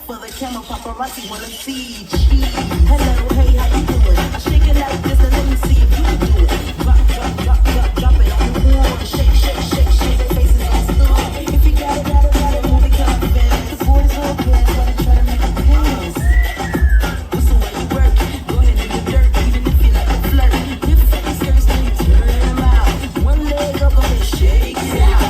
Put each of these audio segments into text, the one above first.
for the camera, paparazzi wanna see. Hello, hey, how you doing? I shake it like this and let me see if you can do it. Drop, drop, drop, drop, drop it on the floor. Shake, shake, shake, shake, their faces on stool. If you got it, move it kind of fast. The boys all gas, wanna try to make it pass. What's the way you work? Go ahead in the dirt, even if you like to flirt. Dip fake skirts, then you turn them out. One leg up, and shake it out.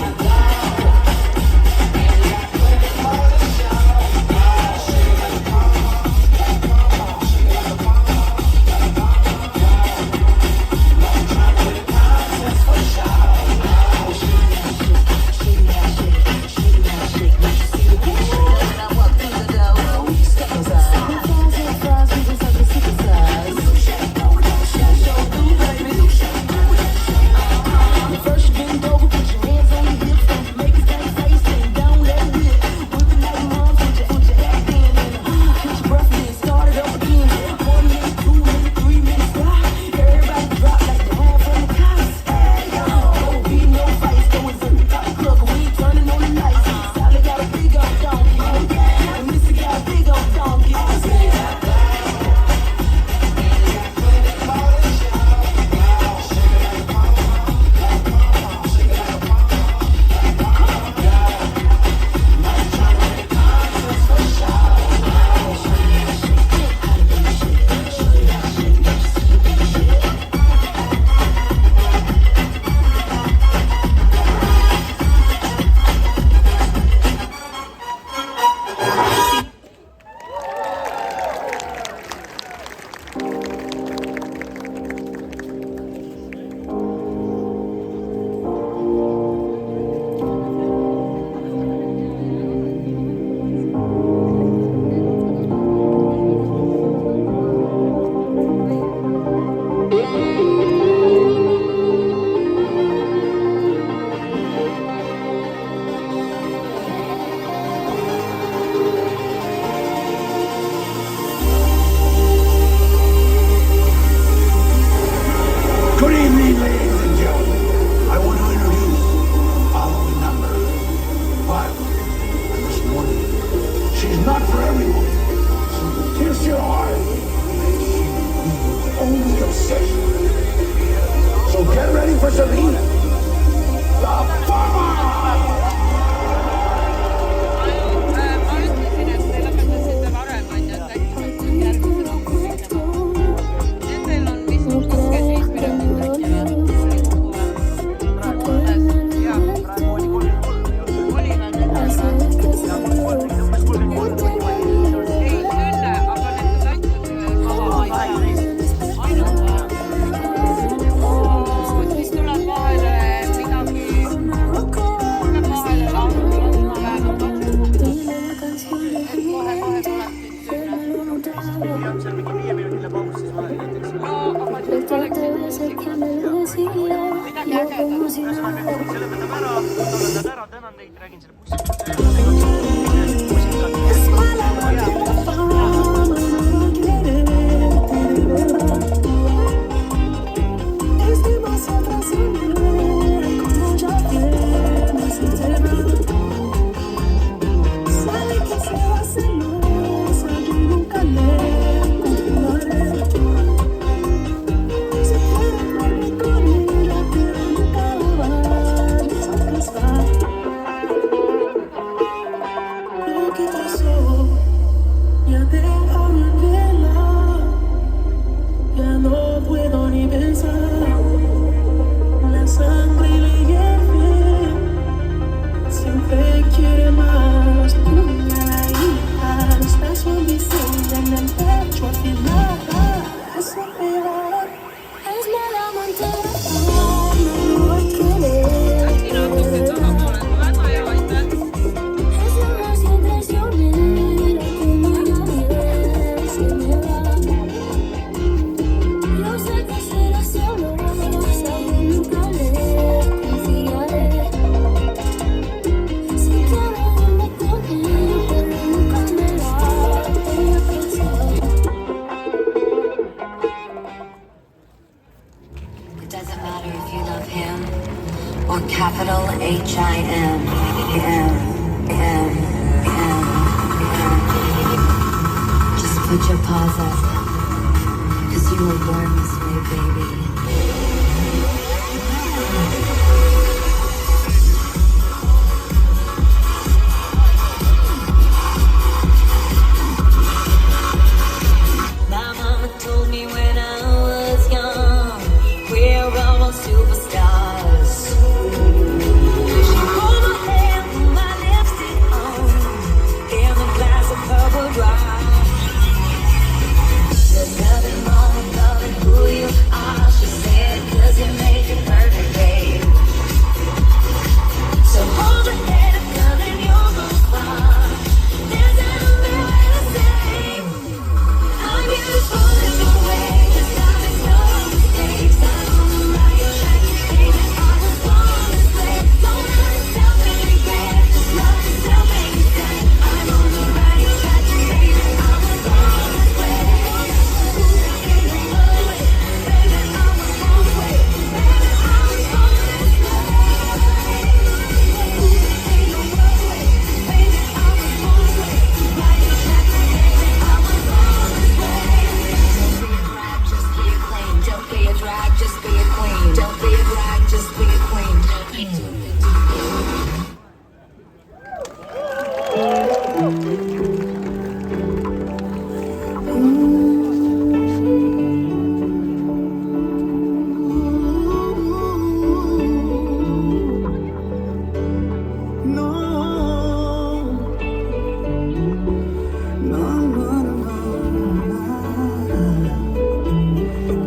Put your paws up, 'cause you were born this way, baby. My mama told me when I was young, we're all superstars. She pulled my hair, put my lipstick on, in a glass of purple dry. There's nothing wrong with loving who you are, she said, 'cause you make it perfect, babe. So hold your head up, girl, and you'll go far. There's another way to say I'm beautiful in your way, 'cause I make no mistakes. I'm on the right track, baby, I was born this way. Don't let yourself in regret, just love yourself and you say I'm on the right track, baby, I was born this way. Don't be a drag, just be a queen. Don't be a drag, just be a queen.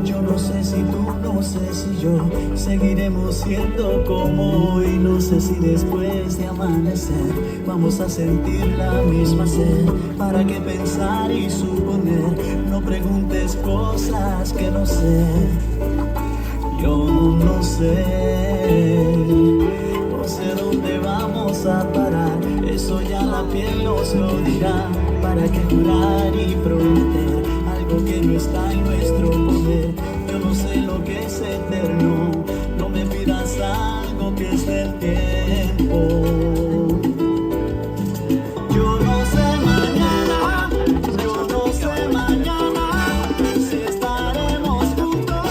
Yo no sé si tú, no sé si yo seguiremos siendo como hoy. No sé si después de amanecer vamos a sentir la misma sed. ¿Para qué pensar y suponer? No preguntes cosas que no sé. Yo no sé, no sé dónde vamos a parar. Eso ya la piel nos lo dirá. ¿Para qué jurar y prometer algo que no está en nuestro poder? Yo no sé lo que es eterno. No me pidas algo que es del tiempo. Yo no sé mañana, yo no sé mañana si estaremos juntos,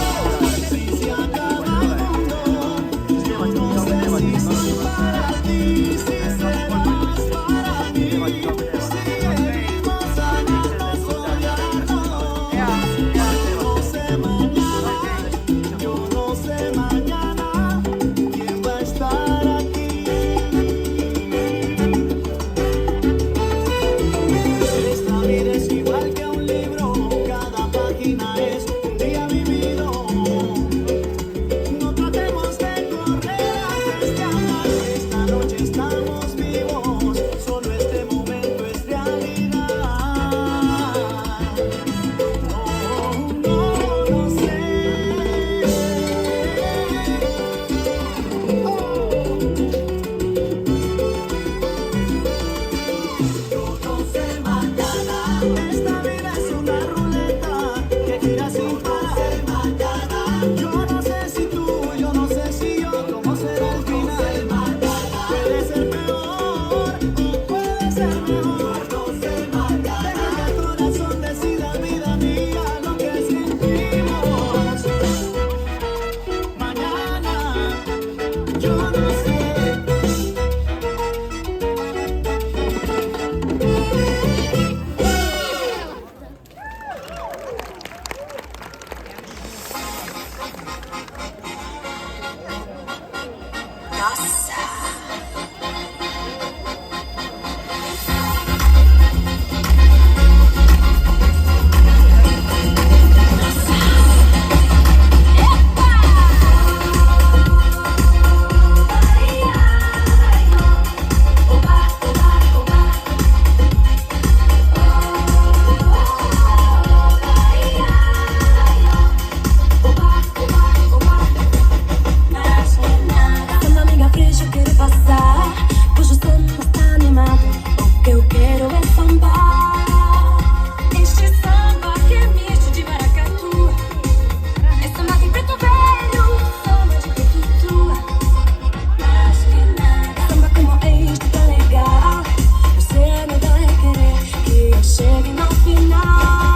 si se acaba el mundo. Yo no sé si soy para ti, si serás para mí. Seguimos años odiando. Yo no sé mañana, yo no sé mañana quién va a estar aquí. Esta vida es igual que un libro, cada página es un día vivido. No tratemos de correr antes de amar. Esta noche estamos vivos, solo este momento es realidad. No sé. Yo no sé mañana. Esta vida es una ruleta que gira sin parar. Yo no sé si tú, yo no sé si yo, cómo será el final. Puede ser peor o puede ser mejor. Deja que el corazón decida, vida mía, lo que sentimos. Mañana, yo no sé. Quando amiga fresca quer passar, cujo som não está animado. O que eu quero é sambar. Este samba que é misto de maracatu. É samba de preto velho, samba de tutu. Mas que nada, samba como este tão legal. Você não vai querer que eu chegue no final.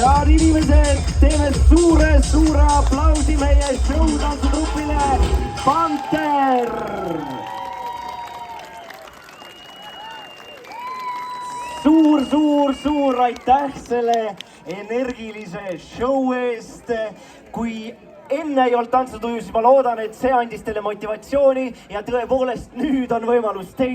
head inimesed, teeme suure aplausi meie showtantsutrupile Panter. Suur aitäh selle energilise show eest. Kui enne ei olnud tantsutuju, siis ma loodan, et see andis teile motivatsiooni ja tõepoolest nüüd on võimalus teil